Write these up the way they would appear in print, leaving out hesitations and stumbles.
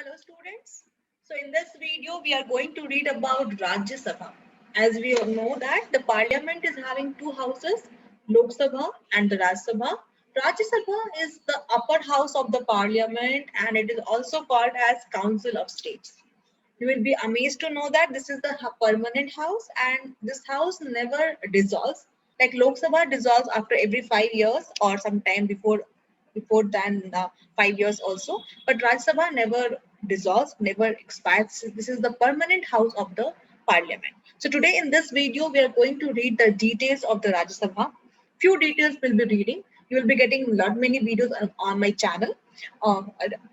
Hello students. So in this video we are going to read about Rajya Sabha. As we all know that the parliament is having two houses, Lok Sabha and the Rajya Sabha. Rajya Sabha is the upper house of the parliament and it is also called as Council of States. You will be amazed to know that this is the permanent house and this house never dissolves. Like Lok Sabha dissolves after every 5 years or sometime before than 5 years also. But Rajya Sabha never dissolves, never expires. This is the permanent house of the parliament. So today in this video, we are going to read the details of the Rajya Sabha. Few details we'll be reading. You will be getting lot many videos on my channel uh,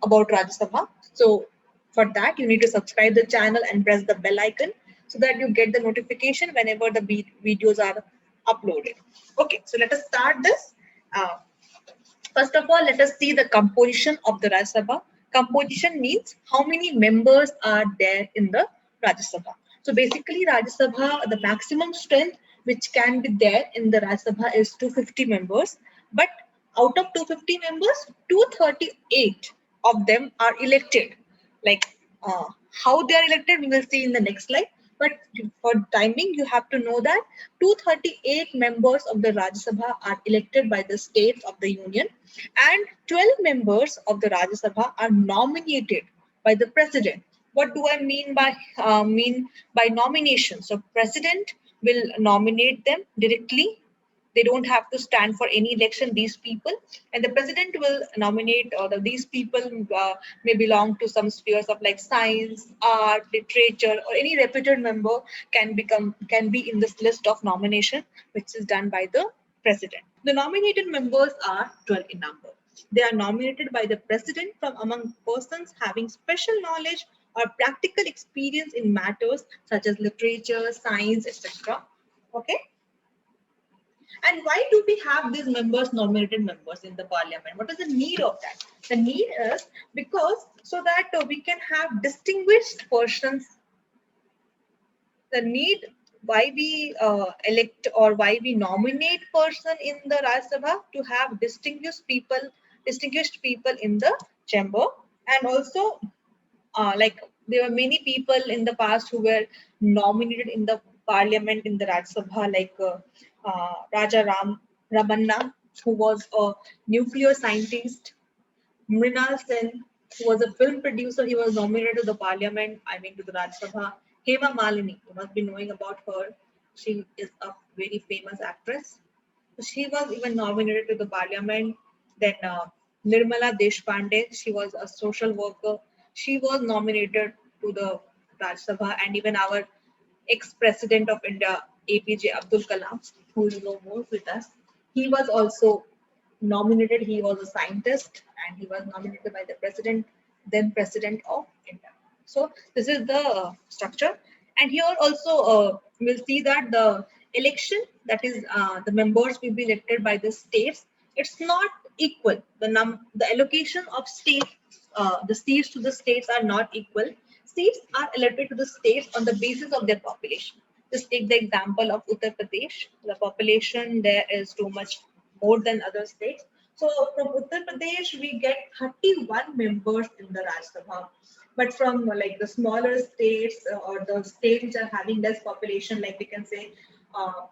about Rajya Sabha. So for that, you need to subscribe the channel and press the bell icon so that you get the notification whenever the videos are uploaded. Okay, so let us start this. Uh, First of all, let us see the composition of the Rajya Sabha. Composition means how many members are there in the Rajya Sabha. So basically, Rajya Sabha, the maximum strength which can be there in the Rajya Sabha is 250 members. But out of 250 members, 238 of them are elected. Like uh, how they are elected, we will see in the next slide. But for timing, you have to know that 238 members of the Rajya Sabha are elected by the states of the Union, and 12 members of the Rajya Sabha are nominated by the president. What do I mean by nomination? So, president will nominate them directly. They don't have to stand for any election, these people, and the president will nominate, or these people may belong to some spheres of like science, art, literature, or any reputed member can be in this list of nomination, which is done by the president. The nominated members are 12 in number. They are nominated by the president from among persons having special knowledge or practical experience in matters such as literature, science, etc. Okay. And why do we have these members, nominated members in the parliament? What is the need of that? The need is because so that we can have distinguished persons. The need why we elect or why we nominate person in the Rajya Sabha to have distinguished people in the chamber, and also like there were many people in the past who were nominated in the parliament in the Rajya Sabha, like Raja Ramanna, who was a nuclear scientist, Mrinal Sen, who was a film producer, he was nominated to the parliament, I mean to the Rajya Sabha. Hema Malini, you must be knowing about her. She is a very famous actress. So she was even nominated to the parliament. Then Nirmala Deshpande, she was a social worker. She was nominated to the Rajya Sabha, and even our ex-president of India, APJ Abdul Kalam, who is no more with us, he was also nominated. He was a scientist, and he was nominated by the president, then president of India. So this is the structure. And here also we'll see that the election, that is the members will be elected by the states. It's not equal. The allocation of the seats to the states are not equal. Seats are elected to the states on the basis of their population. Just take the example of Uttar Pradesh. The population there is too much more than other states. So from Uttar Pradesh, we get 31 members in the Rajya Sabha. But from like the smaller states or the states which are having less population, like we can say uh,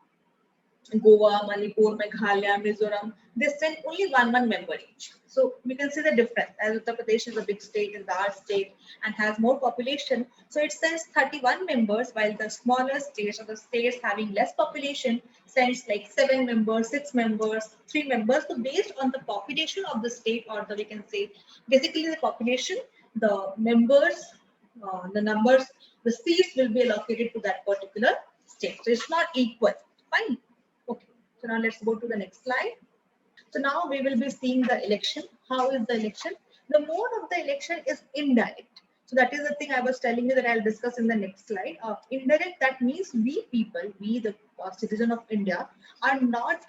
Goa, Manipur, Meghalaya, Mizoram, they send only one member each. So we can see the difference. As Uttar Pradesh is a big state, is our state, and has more population, so it sends 31 members, while the smaller states or the states having less population sends like 7 members, 6 members, 3 members. So based on the population of the state, or the we can say basically the population, the members, the numbers, the seats will be allocated to that particular state. So it's not equal. Fine. Okay, so now let's go to the next slide. So now we will be seeing the election. How is the election? The mode of the election is indirect. So that is the thing I was telling you that I'll discuss in the next slide. Indirect, that means we people, we the citizen of India, are not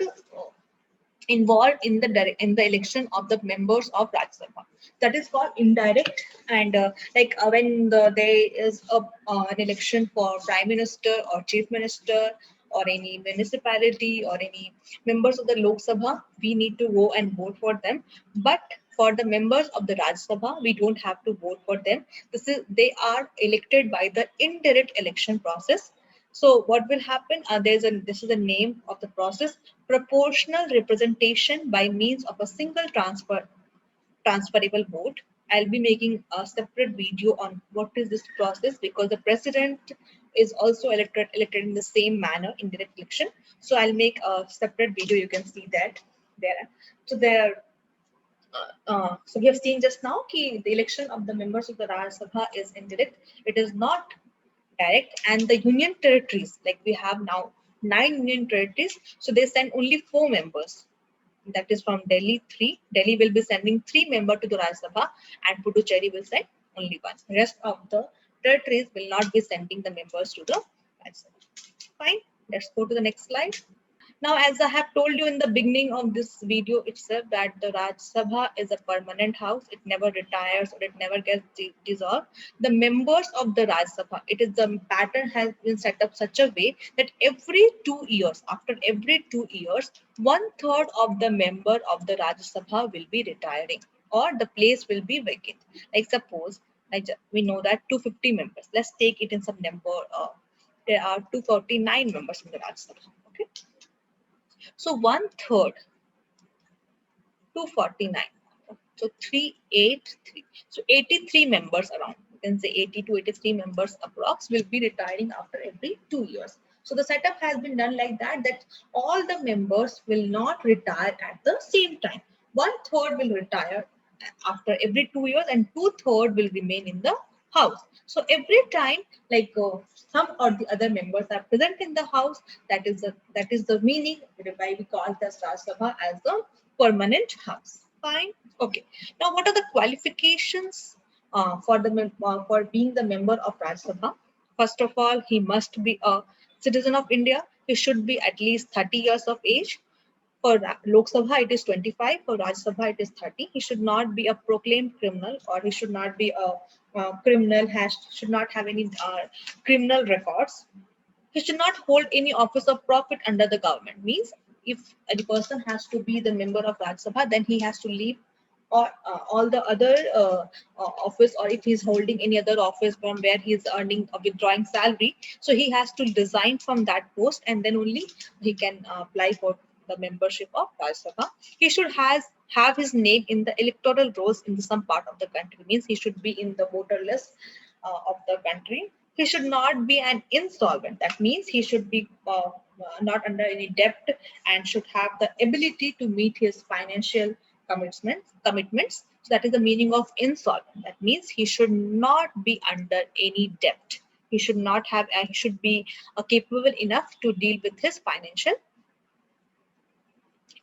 involved in the election of the members of Rajya Sabha. That is called indirect. And when there is an election for prime minister or chief minister or any municipality or any members of the Lok Sabha, we need to go and vote for them. But For the members of the Rajya Sabha, we don't have to vote for them. They are elected by the indirect election process. So what will happen? This is the name of the process: proportional representation by means of a single transferable vote. I'll be making a separate video on what is this process, because the president is also elected in the same manner in direct election. So I'll make a separate video. You can see that there. So there. So we have seen just now that the election of the members of the Rajya Sabha is indirect. It is not direct. And the union territories, like we have now 9 union territories, so they send only 4 members. That is from Delhi, 3. Delhi will be sending 3 members to the Rajya Sabha, and Puducherry will send only 1. The rest of the territories will not be sending the members to the Rajya Sabha. Fine. Let's go to the next slide. Now, as I have told you in the beginning of this video itself, that the Rajya Sabha is a permanent house. It never retires or it never gets dissolved. The members of the Rajya Sabha, the pattern has been set up such a way that every 2 years, after every 2 years, 1/3 of the member of the Rajya Sabha will be retiring, or the place will be vacant. Like suppose, we know that 250 members. Let's take it in some number. There are 249 members in the Rajya Sabha. Okay. So 1/3, 249. So 383. So 83 members around. You can say 80 to 83 members approx will be retiring after every 2 years. So the setup has been done like that all the members will not retire at the same time. 1/3 will retire after every 2 years, and 2/3 will remain in the house. So every time, some or the other members are present in the house, that is the meaning why we call the Rajya Sabha as a permanent house. Fine. Okay. Now, what are the qualifications for being the member of Rajya Sabha? First of all, he must be a citizen of India. He should be at least 30 years of age. For Lok Sabha, it is 25. For Rajya Sabha, it is 30. He should not be a proclaimed criminal, or he should not be a criminal, should not have any criminal records. He should not hold any office of profit under the government. Means if a person has to be the member of Rajya Sabha, then he has to leave or all the other office, or if he's holding any other office from where he is earning or withdrawing salary, so he has to resign from that post, and then only he can apply for the membership of Rajya Sabha. He should have his name in the electoral rolls in some part of the country. Means he should be in the voter list of the country. He should not be an insolvent. That means he should be not under any debt, and should have the ability to meet his financial commitments. So that is the meaning of insolvent. That means he should not be under any debt. He should not have. He should be capable enough to deal with his financial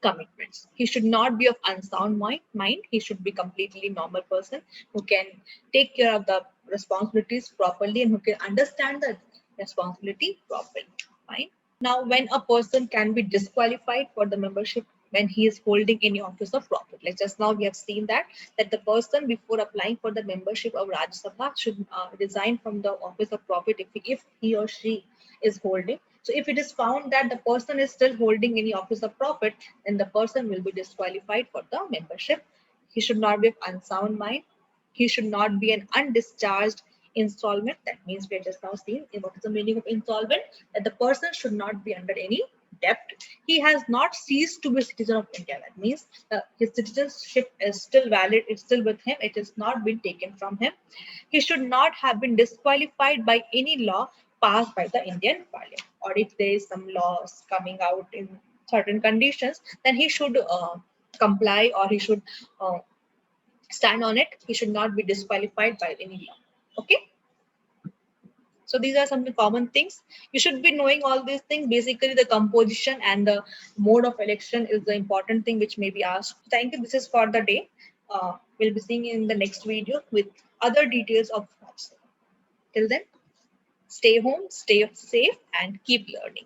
commitments. He should not be of unsound mind. He should be completely normal person who can take care of the responsibilities properly, and who can understand the responsibility properly. Fine. Now, when a person can be disqualified for the membership, when he is holding any office of profit. Like just now we have seen that the person, before applying for the membership of Rajya Sabha, should resign from the office of profit if he or she is holding. So if it is found that the person is still holding any office of profit, then the person will be disqualified for the membership. He should not be of unsound mind. He should not be an undischarged insolvent. That means we have just now seen what is the meaning of insolvent, that the person should not be under any debt. He has not ceased to be a citizen of India. That means his citizenship is still valid. It's still with him. It has not been taken from him. He should not have been disqualified by any law passed by the Indian Parliament. Or if there is some laws coming out in certain conditions, then he should comply, or he should stand on it. He should not be disqualified by any law. Okay. So these are some common things. You should be knowing all these things. Basically, the composition and the mode of election is the important thing which may be asked. Thank you. This is for the day. We'll be seeing in the next video with other details of Rajya Sabha. Till then, stay home, stay safe, and keep learning.